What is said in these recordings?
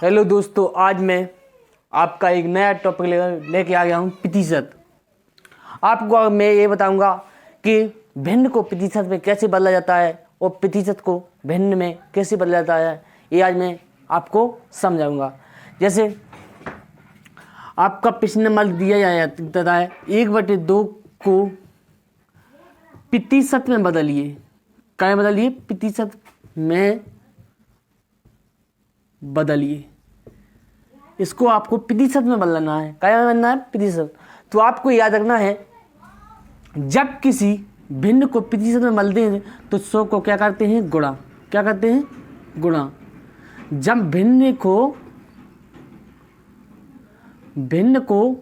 Hello दोस्तों, आज मैं आपका एक नया टॉपिक लेके आ गया हूँ प्रतिशत। आपको मैं ये बताऊंगा कि भिन्न को प्रतिशत में कैसे बदला जाता है और प्रतिशत को भिन्न में कैसे बदला जाता है, ये आज मैं आपको समझाऊंगा। जैसे आपका प्रश्न नंबर दिया जाता है 1/2 को प्रतिशत में बदलिए। क्या बदलिए? प्रतिशत में बदलिए। इसको आपको प्रतिशत में बदलना है। क्या में बदलना है? प्रतिशत। तो आपको याद रखना है, जब किसी भिन्न को प्रतिशत में बदलते हैं तो 100 को क्या करते हैं? गुणा। क्या करते हैं? गुणा। जब भिन्न को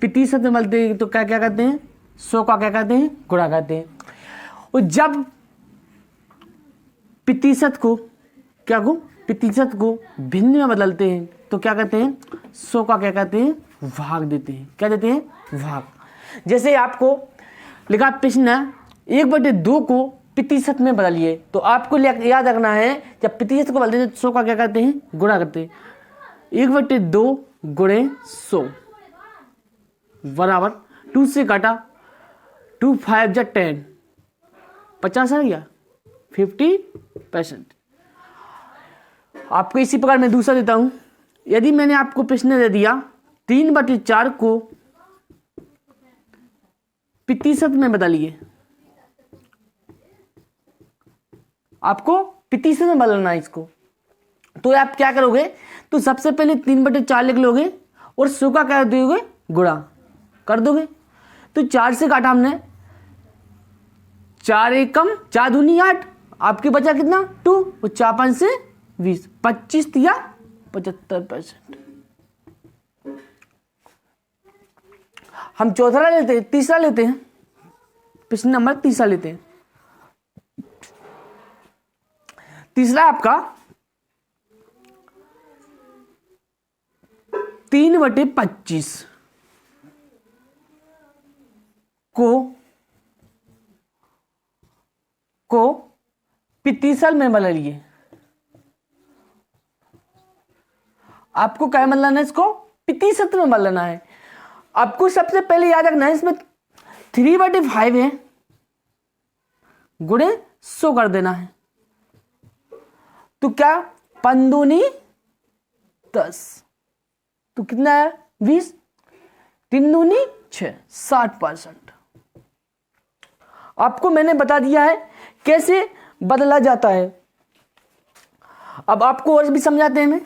प्रतिशत में बदलते हैं तो क्या क्या करते हैं? 100 का क्या करते हैं? गुणा करते हैं। और जब प्रतिशत को भिन्न में बदलते हैं तो क्या करते हैं? 100 का क्या करते हैं? भाग देते हैं। क्या देते हैं? भाग। जैसे आपको लिखा प्रश्न 1/2 को प्रतिशत में बदलिए, तो आपको याद रखना है, जब प्रतिशत को बदलते हैं तो 100 का क्या करते हैं? गुणा करते हैं। 1/2 गुणे 100 बराबर 2 से काटा 2 5 जा 10, 50 आ गया, 50%। आपको इसी प्रकार मैं दूसरा देता हूं। यदि मैंने आपको प्रश्न दे दिया 3/4 को प्रतिशत में बदलिए, आपको प्रतिशत में बदलना है इसको, तो आप क्या करोगे? तो सबसे पहले 3/4 लिख लोगे और 100 का क्या दोगे? गुणा कर दोगे। तो 4 से काटा हमने, 4 एकम 4 दूनी 8, आपके बचा कितना? 2 और 4 5 से 20, 25 या 75%। हम चौथा लेते हैं, तीसरा लेते हैं, प्रश्न नंबर तीसरा लेते हैं। तीसरा आपका 3/25 को प्रतिशत में बदलिए। आपको क्या बदलना है? इसको प्रतिशत में बदलना है। आपको सबसे पहले याद रखना है, इसमें 3/5 है, गुणे 100 कर देना है। तो क्या 5 दूनी 10, तो कितना है? 20, 3 दूनी 6, 60%। आपको मैंने बता दिया है कैसे बदला जाता है। अब आपको और भी समझाते हैं मैं।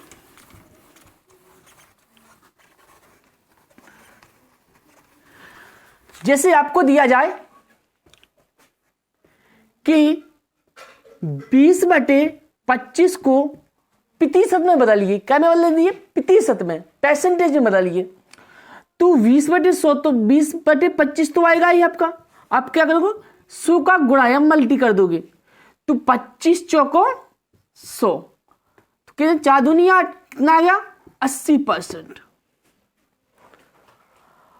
जैसे आपको दिया जाए कि 20/25 को प्रतिशत में बदलिए। क्या में बदल दिए? प्रतिशत में, परसेंटेज में बदलिए। तो 20/100, तो 20/25 तो आएगा ही आपका। आप क्या करोगे? 100 का गुणा या मल्टी कर दोगे, तो 25 चौको 100, तो कितने? 4 दूनी 8, कितना आ गया? 80%।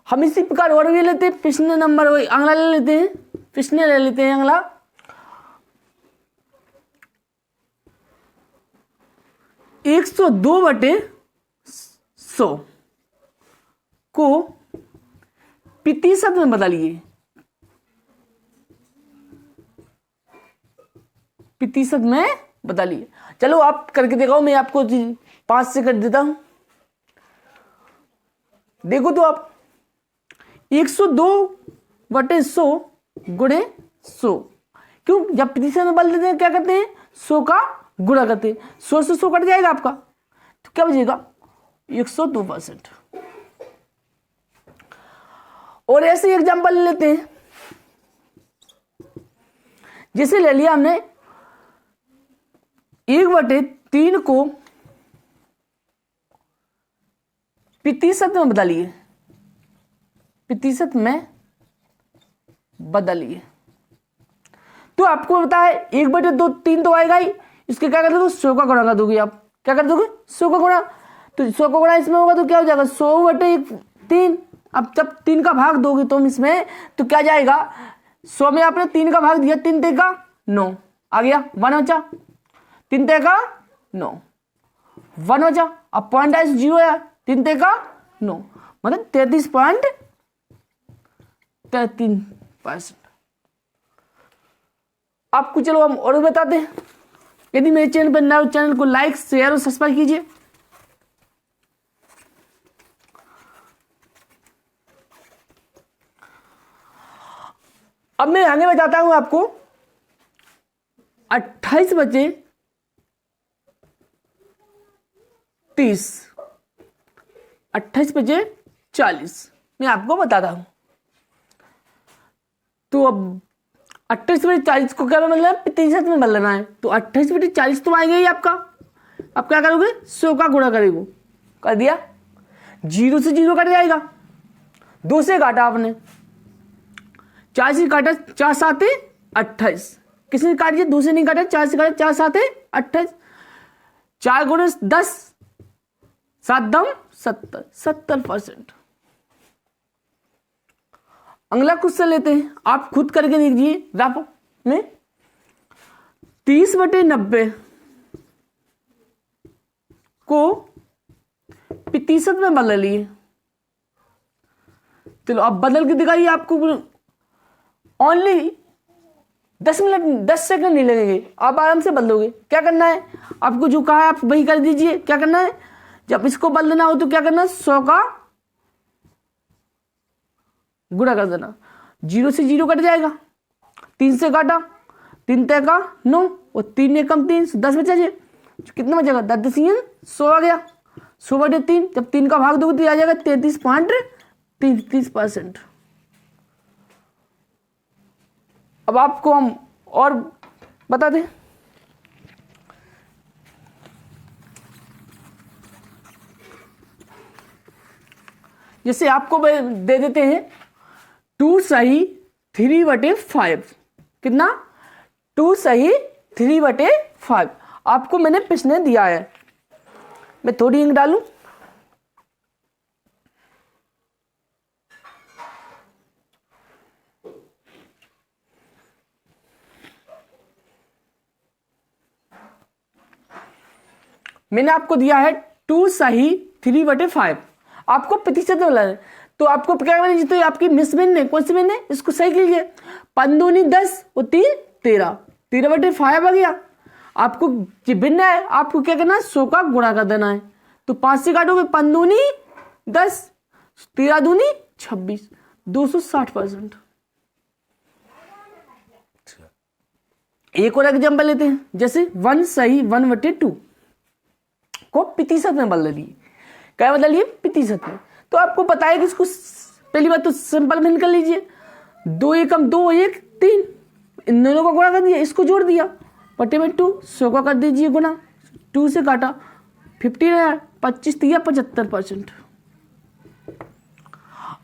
हम इसी प्रकार और भी लेते हैं। प्रश्न नंबर अगला ले लेते हैं, प्रश्न ले लेते हैं अगला। 102/100 को प्रतिशत में बदलिए। प्रतिशत में बदलिए। चलो आप करके दिखाओ, मैं आपको 5 से कर देता हूं। देखो तो आप 102/100 गुणे 100, क्यों? जब प्रतिशत में बदल देते हैं क्या करते हैं? 100 का गुणा करते हैं। 100 से 100 कट जाएगा आपका, तो क्या बचेगा? 102%। और ऐसे एग्जांपल ले लेते हैं। जैसे ले लिया हमने 1/3 को प्रतिशत में बदलिए। प्रतिशत में बदलिए, तो आपको पता है 1/2 3 तो आएगा ही। इसके क्या कर दोगे? 100 का गुणा कर दोगे। आप क्या कर दोगे? 100 का गुणा। तो 100 का गुणा इसमें होगा तो क्या हो जाएगा? 100/3। अब जब 3 का भाग दोगे तुम इसमें, तो क्या जाएगा? 100 में आपने 3 का भाग दिया, 3 3 का 9 आ गया, 1 बचा, 3 3 का 9। 1 बचा, अब पॉइंट है 0 आया, 3 ते का 9, मतलब 33.33%। आपको चलो हम और बताते हैं। यदि मेरे चैनल पर नए हो, चैनल को लाइक शेयर और सब्सक्राइब कीजिए। अब मैं आगे बताता हूं आपको 28 बचे 30, 28 बचे 40, मैं आपको बताता हूं। तो अब 28 बटे 40 को क्या मतलब प्रतिशत में बदलना है, तो 28 बटे 40 तो आएगा ही आपका। अब क्या करोगे, 100 का गुणा करेगा, कर दिया, 0 से 0 कट जाएगा, 2 से काटा आपने, 4 से काटा, 4 7 28, किसी ने काट दिया, 2 से नहीं काटा, 4 से काटा, 4 7 28, 4 गुणे 10, 7 दम 70, 70%। अगला क्वेश्चन लेते हैं, आप खुद करके देखिए ग्राफ में। 30 बटे 90 को प्रतिशत में बदलिए। चलो अब बदल के दिखाइए, आपको ओनली 10 मिनट 10 सेकंड नहीं लगेंगे, आप आराम से बदलोगे। क्या करना है, आपको जो कहा है आप वही कर दीजिए। क्या करना है, जब इसको बदलना हो तो क्या करना है, 100 का गुणा कर देना, 0 से 0 कट जाएगा, 3 से काटा, 3 ते का 9 और 3 एकम 3, 10 बचा जी, कितना बचेगा, 10 100 आ गया, 100 बटे 3, जब 3 का भाग दोगे तो आ जाएगा 33.33%। अब आपको हम और बता दें, जैसे आपको दे देते हैं 2 सही 3 बटे 5, कितना, 2 सही 3 बटे 5, आपको मैंने पिछले दिया है। मैं थोड़ी इंक डालूं, मैंने आपको दिया है 2 सही 3 बटे 5, आपको प्रतिशत में बोला है, तो आपको क्या करना है, तो आपकी मिस बिन है, कौन सी बिन है, इसको सही कीजिए, 5 दूनी 10 और 3 13, 13 बटे 5 आ गया। आपको जो भिन्न है, आपको क्या करना है, 100 का गुणा कर देना है, तो 5 से काटोगे, 5 दूनी 10, 13 दूनी 26, 260%। एक और एग्जाम्पल लेते हैं, जैसे 1 सही 1 बटे 2 को प्रतिशत में बदल दिए। क्या बदल दिए, प्रतिशत में। तो आपको पता है कि इसको पहली बात तो सिंपल में निकल लीजिए, 2 एकम 2 1 3, इन दोनों का गुणा कर दिया, इसको जोड़ दिया, बटे में 2, 100 का कर दीजिए गुणा, 2 से काटा, 15 आया, 25 दिया, 75%।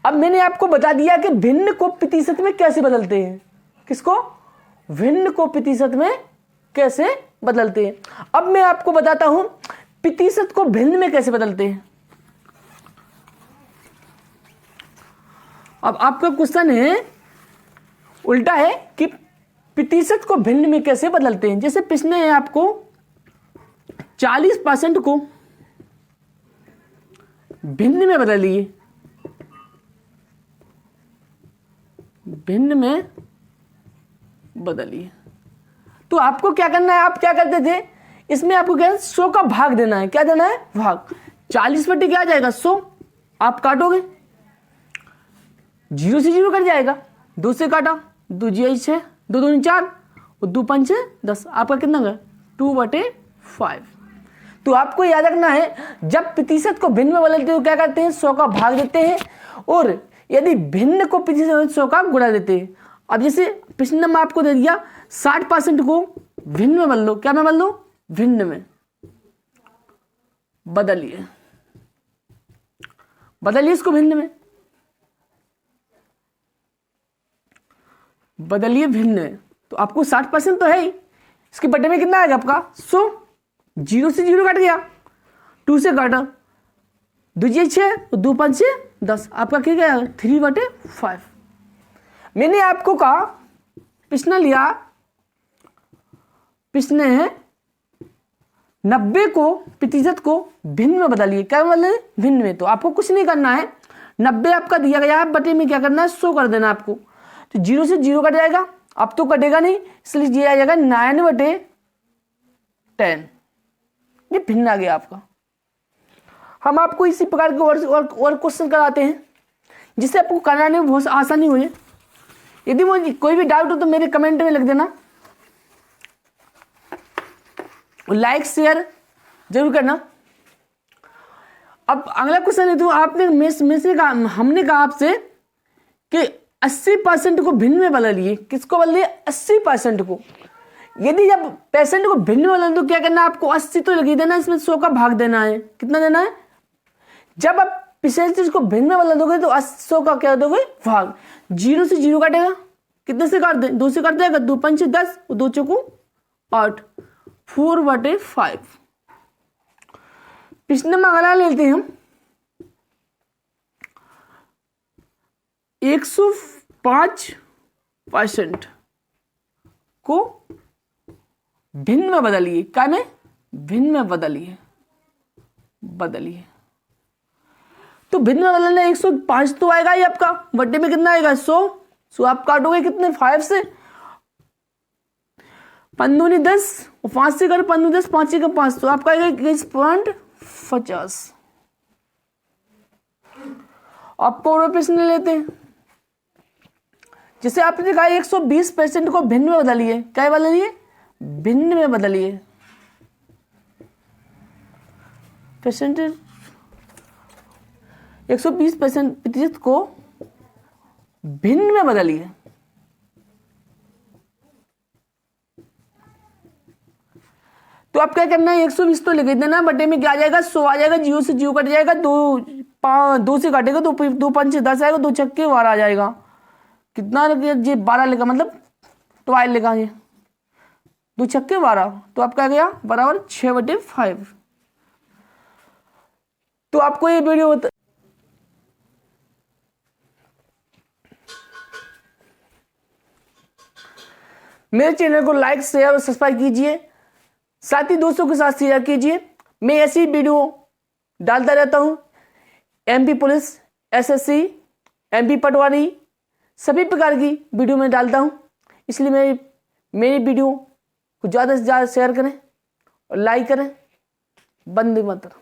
अब मैंने आपको बता दिया कि भिन्न को प्रतिशत में कैसे बदलते हैं, किसको, भिन्न को प्रतिशत में कैसे बदलते हैं। अब मैं आपको बताता हूं प्रतिशत को भिन्न में कैसे बदलते हैं। अब आपका क्वेश्चन है उल्टा है कि प्रतिशत को भिन्न में कैसे बदलते हैं। जैसे पिछले है आपको 40% को भिन्न में बदलिए, भिन्न में बदलिए, तो आपको क्या करना है, आप क्या करते थे, इसमें आपको क्या है, 100 का भाग देना है। क्या देना है, भाग, 40 बटे क्या आ जाएगा 100, आप काटोगे, 0 से 0 कट जाएगा, 2 से काटा, 2 जी 6, 2 दूनी 4 और 2 5 10, आपका कितना गया 2 बटे 5। तो आपको याद रखना है, जब प्रतिशत को भिन्न में बदलते हो क्या करते हैं, 100 का भाग देते हैं, और यदि भिन्न को प्रतिशत 100 का गुणा देते हैं। अब जैसे पिछले नंबर आपको दे दिया 60% को भिन्न में बदल दो, क्या में बदल दो, भिन्न में बदलिए, बदलिए इसको भिन्न में, बदलिए भिन्न में, तो आपको 60% तो है ही, इसके बटे में कितना आएगा आपका 100, 0 से 0 कट गया, 2 से काटा, 2 जी 6 और 2 5 10, आपका क्या गया 3 बटे 5। मैंने आपको कहा पिछना लिया, पिछने है 90 को प्रतिशत को भिन्न में बदलिए। क्या मतलब भिन्न में? तो आपको कुछ नहीं करना है, 90 आपका दिया गया है, बटे में क्या करना है 100 कर देना आपको। तो 0 से 0 कट जाएगा, अब तो कटेगा नहीं, इसलिए ये आ जाएगा 9/10। ये भिन्न आ गया आपका। हम आपको इसी प्रकार के और क्वेश्चन कराते हैं जिससे आपको कराने में बहुत आसानी हो। यदि मुझे कोई भी डाउट हो तो मेरे कमेंट में लिख देना, लाइक शेयर जरूर करना। अब अगला क्वेश्चन है, तो आपने हमने कहा आपसे कि 80% को भिन्न में बदलिए। किसको बदलिए? 80% को। यदि जब परसेंट को भिन्न में बदल तो क्या करना है आपको? 80 तो लगी देना, इसमें 100 का भाग देना है। कितना देना है? जब आप परसेंटेज को भिन्न में बदल दोगे तो 100 का क्या दोगे? भाग। 0 से 0 काटेगा, कितने से काट दे? 2 से काट देगा, 2 पंचे 10 और 2 चौको 8, 4/5। पिछले में अगला लेते हैं हम 105% को भिन्न में बदलिए। क्या में? भिन्न में बदलिए। तो भिन्न में बदलना 105 तो आएगा ही आपका, बट्टे में कितना आएगा? 100 आप काटोगे कितने? 5 से। 5 दूनी 10 और 5 से करो 5 दूनी 10, 5 का 5, तो आपका आएगा 21.50। आपको और प्रश्न लेते हैं, जिसे आपने कहा 120% को भिन्न में बदलिए। क्या बदलिए? भिन्न में बदलिए। परसेंटेज 120% को भिन्न में बदलिए। तो आप क्या करना है? 120 तो लिख देना, बटे में क्या आ जाएगा? 100 आ जाएगा, 0 से 0 कट जाएगा, 2 से काटेगा तो 2 पंचे 10 आएगा, 2 छक्के 12 आ जाएगा। कितना ये 12 लिखा, मतलब 12 लिखा, ये 2 छक्के 12, तो आपका आ गया बराबर 6/5। तो आपको ये वीडियो मेरे चैनल को लाइक शेयर और सब्सक्राइब कीजिए, साथ ही दोस्तों के साथ शेयर कीजिए। मैं ऐसी वीडियो डालता रहता हूं, एमपी पुलिस, एसएससी, एमपी पटवारी, सभी प्रकार की वीडियो में डालता हूं। इसलिए मेरी वीडियो को ज़्यादा से ज़्यादा शेयर करें और लाइक करें। वंदे मातरम।